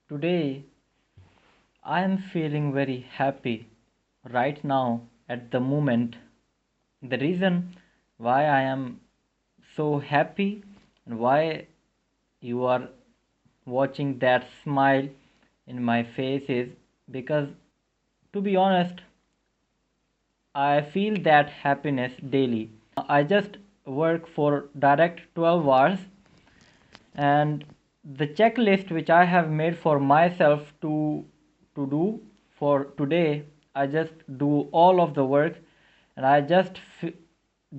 Today, I am feeling very happy right now at the moment. The reason why I am so happy and why you are watching that smile in my face is because, to be honest, I feel that happiness daily. I just work for direct 12 hours, and the checklist which I have made for myself to do for today, I just do all of the work, and I just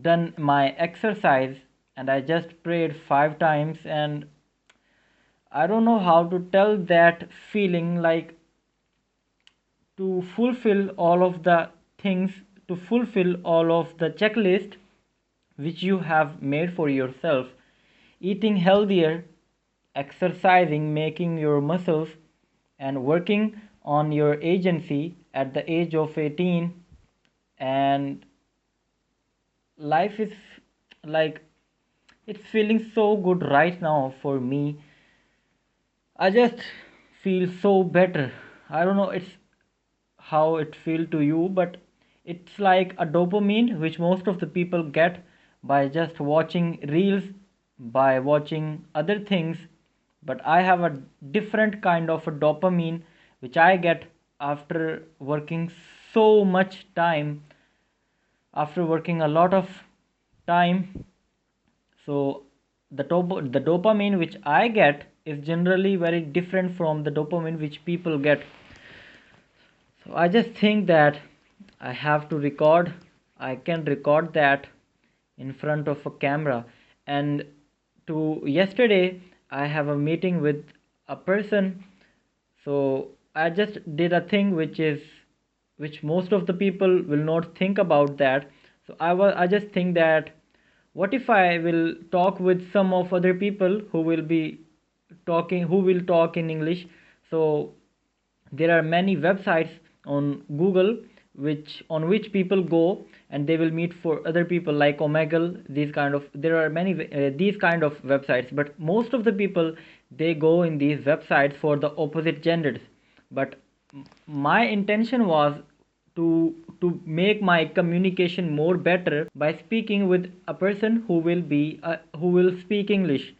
done my exercise, and I just prayed 5 times, and I don't know how to tell that feeling, like, to fulfill all of the things, to fulfill all of the checklist which you have made for yourself: eating healthier, exercising, making your muscles, and working on your agency at the age of 18. And life is like, it's feeling so good right now for me. I just feel so better. I don't know it's how it feel to you, but it's like a dopamine which most of the people get by just watching reels, by watching other things. But I have a different kind of a dopamine which I get after working so much time, after working a lot of time. So the dopamine which I get is generally very different from the dopamine which people get. So I just think that I have to record, I can record that in front of a camera. And to yesterday, I have a meeting with a person. So I just did a thing which most of the people will not think about that. So I just think that, what if I will talk with some of other people who will be talking, who will talk in English. So there are many websites on Google which people go, and they will meet for other people like Omegle. These kind of, there are many these kind of websites, but most of the people, they go in these websites for the opposite genders. But my intention was to make my communication more better by speaking with a person who will speak English.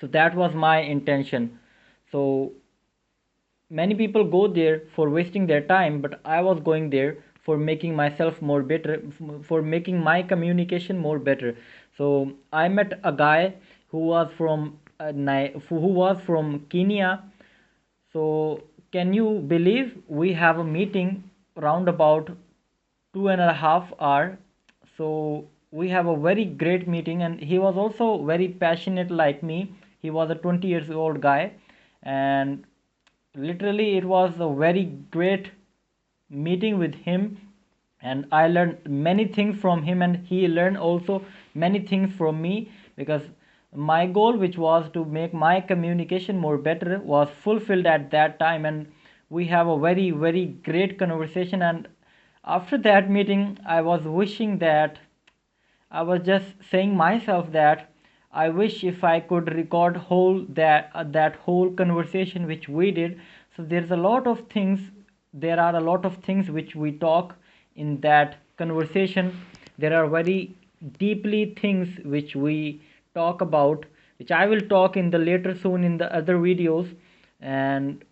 So that was my intention. So many people go there for wasting their time, but I was going there for making myself more better, for making my communication more better. So I met a guy who was from Kenya. So can you believe, we have a meeting round about 2.5 hour. So we have a very great meeting, and he was also very passionate like me. He was a 20 years old guy, and literally it was a very great meeting with him, and I learned many things from him, and he learned also many things from me, because my goal, which was to make my communication more better, was fulfilled at that time. And we have a very great conversation. And after that meeting, I was wishing that, I was just saying myself that I wish if I could record whole that whole conversation which we did. So there's a lot of things, there are a lot of things which we talk in that conversation. There are very deeply things which we talk about, which I will talk in the later soon in the other videos. And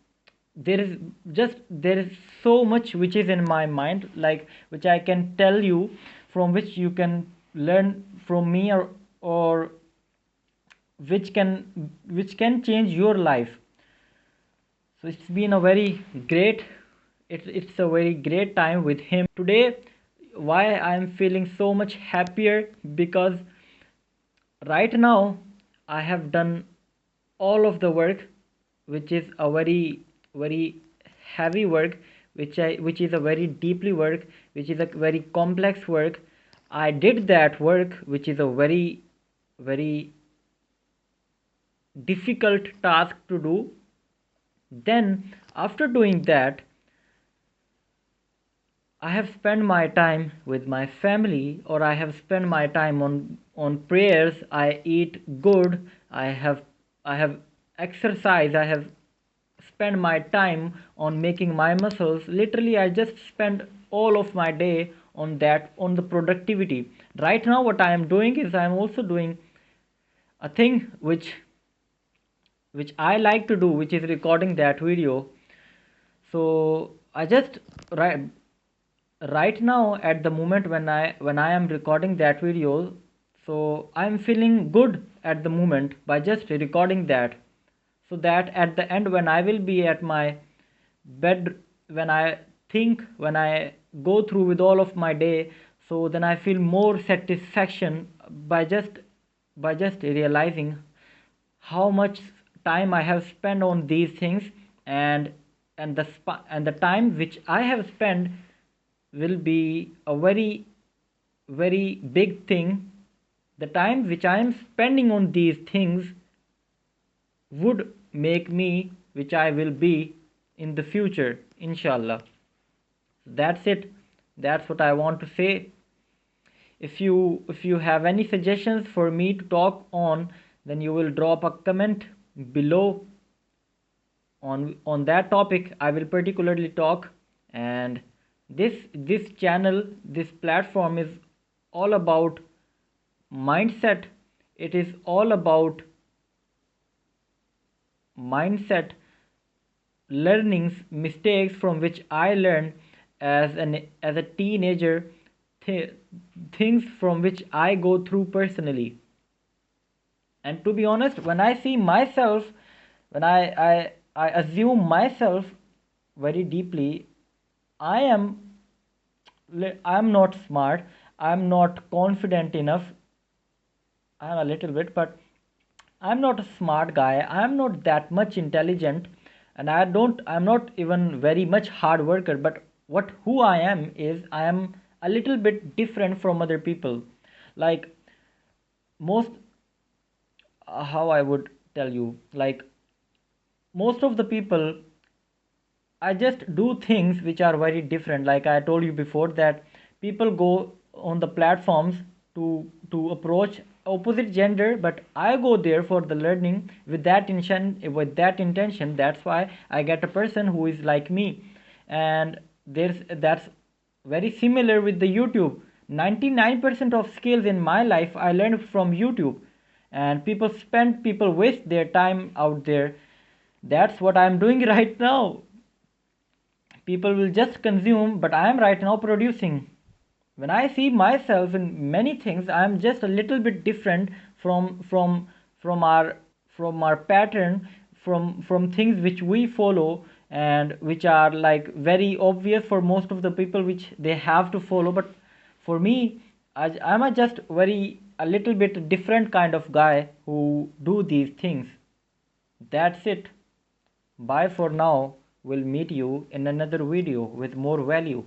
there is so much which is in my mind, like, which I can tell you, from which you can learn from me, or which can change your life. So it's been a very great, it's a very great time with him today. Why I am feeling so much happier? Because right now I have done all of the work, which is a very heavy work, which is a very deeply work, which is a very complex work. I did that work, which is a very difficult task to do. Then after doing that, I have spent my time with my family, or I have spent my time on prayers. I eat good. I have exercise. spend my time on making my muscles. Literally, I just spend all of my day on that, on the productivity. Right now what I am doing is I am also doing a thing which I like to do, which is recording that video. So I just right now at the moment when I am recording that video, so I'm feeling good at the moment by just recording that, so that at the end when I will be at my bed, when I go through with all of my day, so then I feel more satisfaction by just realizing how much time I have spent on these things. And the time which I have spent will be a very very big thing. The time which I am spending on these things would make me which I will be in the future, inshallah. That's it. That's what I want to say. If you have any suggestions for me to talk on, then you will drop a comment below on that topic. I will particularly talk. And this channel, this platform is all about mindset. It is all about mindset, learnings, mistakes from which I learned as a teenager, th- things from which I go through personally. And to be honest, when I see myself, when I assume myself very deeply, I am I'm not smart, I'm not confident enough. I'm a little bit, but I'm not a smart guy. I'm not that much intelligent, and I'm not even very much hard worker. But who I am is I am a little bit different from other people. Like most, how I would tell you, like most of the people, I just do things which are very different. Like I told you before that people go on the platforms to approach opposite gender, but I go there for the learning with that intention. With that intention, that's why I get a person who is like me, and that's very similar with the YouTube. 99% of skills in my life I learned from YouTube, and people waste their time out there. That's what I'm doing right now. People will just consume, but I am right now producing. When I see myself in many things, I am just a little bit different from our pattern, from things which we follow, and which are like very obvious for most of the people, which they have to follow. But for me, I'm a just very a little bit different kind of guy who do these things. That's it. Bye for now. We'll meet you in another video with more value.